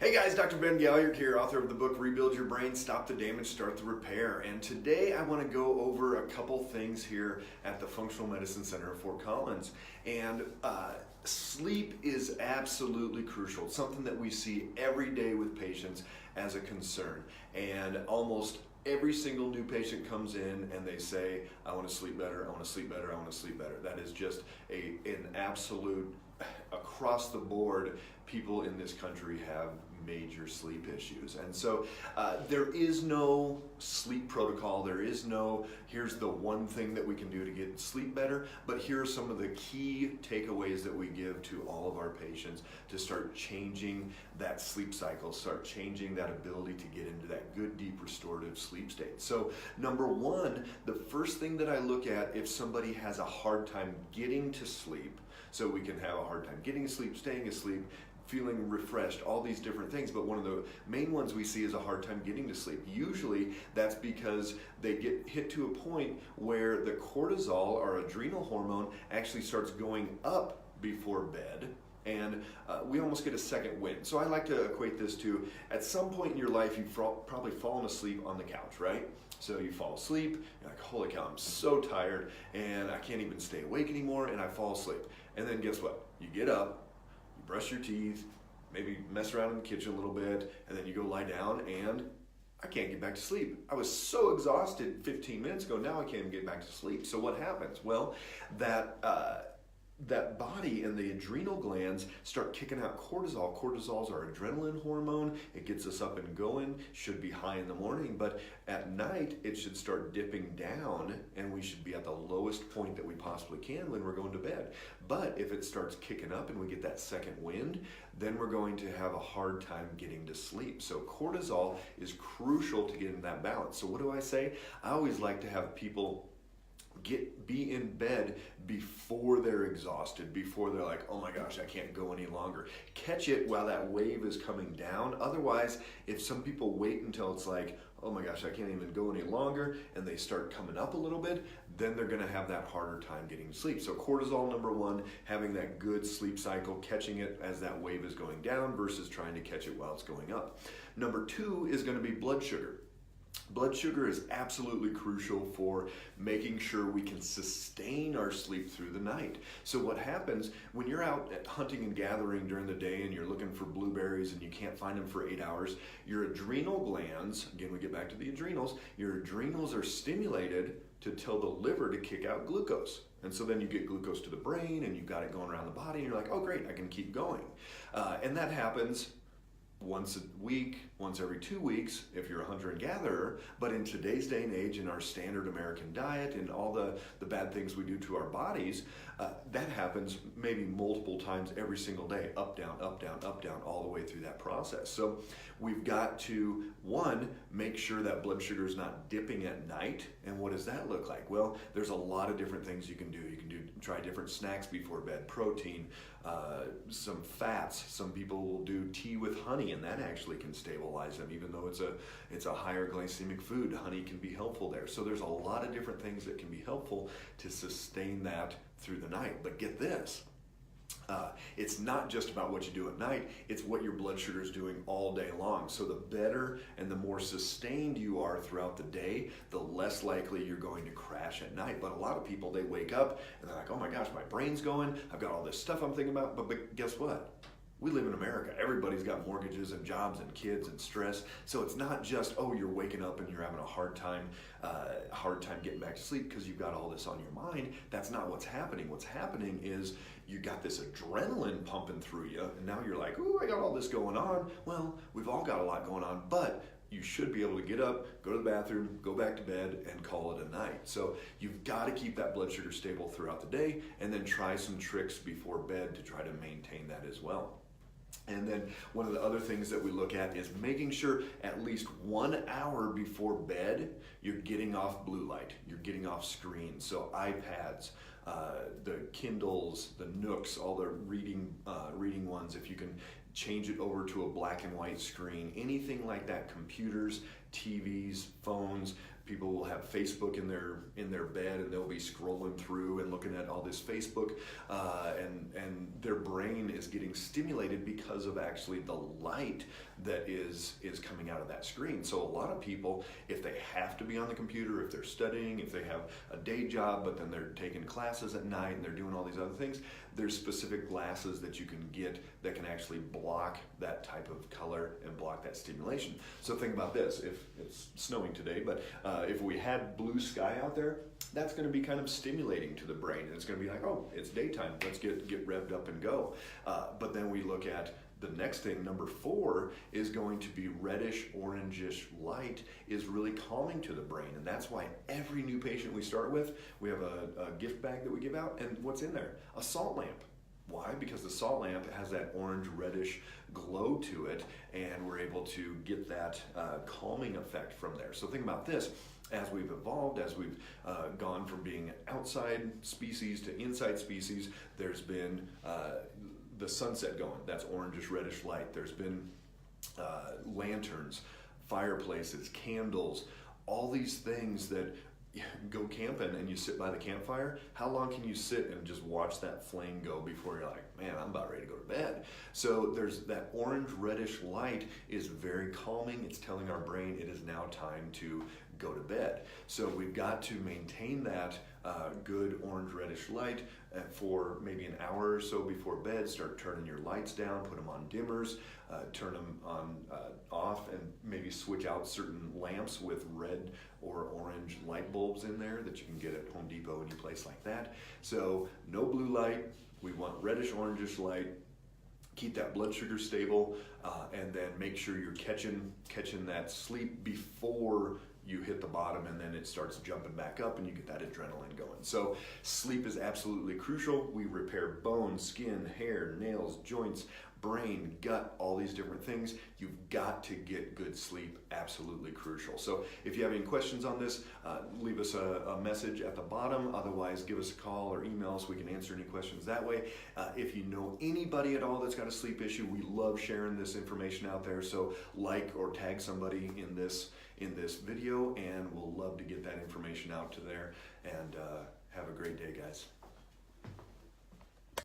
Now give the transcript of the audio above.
Hey guys, Dr. Ben Galliard here, author of the book Rebuild Your Brain, Stop the Damage, Start the Repair. And today I want to go over a couple things here at the Functional Medicine Center of Fort Collins. And sleep is absolutely crucial. It's something that we see every day with patients as a concern. And almost every single new patient comes in and they say, I want to sleep better, I want to sleep better, I want to sleep better. That is just an absolute, across the board, people in this country have major sleep issues. And so there is no sleep protocol, there is no, here's the one thing that we can do to get sleep better, but here are some of the key takeaways that we give to all of our patients to start changing that sleep cycle, start changing that ability to get into that good, deep, restorative sleep state. So number one, the first thing that I look at if somebody has a hard time getting to sleep, so we can have a hard time getting asleep, staying asleep, feeling refreshed, all these different things, but one of the main ones we see is a hard time getting to sleep. Usually that's because they get hit to a point where the cortisol, our adrenal hormone, actually starts going up before bed, and we almost get a second wind. So I like to equate this to, at some point in your life you've probably fallen asleep on the couch, right? So you fall asleep, you're like, holy cow, I'm so tired and I can't even stay awake anymore, and I fall asleep. And then guess what? You get up, brush your teeth, maybe mess around in the kitchen a little bit, and then you go lie down and I can't get back to sleep. I was so exhausted 15 minutes ago, now I can't even get back to sleep. So what happens? Well, that body and the adrenal glands start kicking out cortisol. Cortisol's our adrenaline hormone. It gets us up and going, should be high in the morning, but at night it should start dipping down and we should be at the lowest point that we possibly can when we're going to bed. But if it starts kicking up and we get that second wind, then we're going to have a hard time getting to sleep. So cortisol is crucial to get in that balance. So what do I say? I always like to have people be in bed before they're exhausted, before they're like, oh my gosh, I can't go any longer. Catch it while that wave is coming down. Otherwise, if some people wait until it's like, oh my gosh, I can't even go any longer, and they start coming up a little bit, then they're gonna have that harder time getting to sleep. So cortisol, number one, having that good sleep cycle, catching it as that wave is going down versus trying to catch it while it's going up. Number two is gonna be blood sugar. Blood sugar is absolutely crucial for making sure we can sustain our sleep through the night. So what happens when you're out hunting and gathering during the day and you're looking for blueberries and you can't find them for 8 hours, your adrenal glands, again we get back to the adrenals, your adrenals are stimulated to tell the liver to kick out glucose. And so then you get glucose to the brain and you've got it going around the body and you're like, oh great, I can keep going. And that happens once a week, once every 2 weeks if you're a hunter and gatherer, but in today's day and age in our standard American diet and all the bad things we do to our bodies, that happens maybe multiple times every single day, up, down, up, down, up, down, all the way through that process. So we've got to, one, make sure that blood sugar is not dipping at night. And what does that look like? Well, there's a lot of different things you can do. You can try different snacks before bed, protein, some fats. Some people will do tea with honey, and that actually can stabilize them, even though it's a higher glycemic food. Honey can be helpful there. So there's a lot of different things that can be helpful to sustain that through the night. But get this, it's not just about what you do at night, it's what your blood sugar is doing all day long. So the better and the more sustained you are throughout the day, the less likely you're going to crash at night. But a lot of people, they wake up and they're like, oh my gosh, my brain's going, I've got all this stuff I'm thinking about, but guess what? We live in America. Everybody's got mortgages and jobs and kids and stress. So it's not just, oh, you're waking up and you're having a hard time getting back to sleep because you've got all this on your mind. That's not what's happening. What's happening is you got this adrenaline pumping through you, and now you're like, ooh, I got all this going on. Well, we've all got a lot going on, but you should be able to get up, go to the bathroom, go back to bed, and call it a night. So you've got to keep that blood sugar stable throughout the day, and then try some tricks before bed to try to maintain that as well. And then one of the other things that we look at is making sure at least 1 hour before bed, you're getting off blue light, you're getting off screens. So iPads, the Kindles, the Nooks, all the reading ones, if you can change it over to a black and white screen, anything like that, computers, TVs, phones, People will have Facebook in their bed, and they'll be scrolling through and looking at all this Facebook, and their brain is getting stimulated because of actually the light that is coming out of that screen. So a lot of people, if they have to be on the computer, if they're studying, if they have a day job, but then they're taking classes at night and they're doing all these other things, there's specific glasses that you can get that can actually block that type of color and block that stimulation. So think about this: if it's snowing today, but if we had blue sky out there, that's going to be kind of stimulating to the brain, and it's going to be like, oh, it's daytime, let's get revved up and go. But then we look at the next thing, number 4, is going to be reddish, orangish light is really calming to the brain. And that's why every new patient we start with, we have a gift bag that we give out. And what's in there? A salt lamp. Why? Because the salt lamp has that orange reddish glow to it, and we're able to get that calming effect from there. So think about this. As we've evolved, as we've gone from being outside species to inside species, there's been the sunset going. That's orangish, reddish light. There's been lanterns, fireplaces, candles, all these things that go camping and you sit by the campfire. How long can you sit and just watch that flame go before you're like, man, I'm about ready to go to bed? So there's that orange reddish light is very calming. It's telling our brain it is now time to go to bed. So we've got to maintain that good orange reddish light for maybe an hour or so before bed. Start turning your lights down, put them on dimmers, turn them on off, and maybe switch out certain lamps with red or orange light bulbs in there that you can get at Home Depot, any place like that. So no blue light. We want reddish orangish light. Keep that blood sugar stable, and then make sure you're catching that sleep before you hit the bottom, and then it starts jumping back up and you get that adrenaline going. So sleep is absolutely crucial. We repair bone, skin, hair, nails, joints, brain, gut, all these different things. You've got to get good sleep, absolutely crucial. So if you have any questions on this, leave us a message at the bottom. Otherwise, give us a call or email so we can answer any questions that way. If you know anybody at all that's got a sleep issue, we love sharing this information out there. So like or tag somebody in this video, and we'll love to get that information out to there. And have a great day, guys.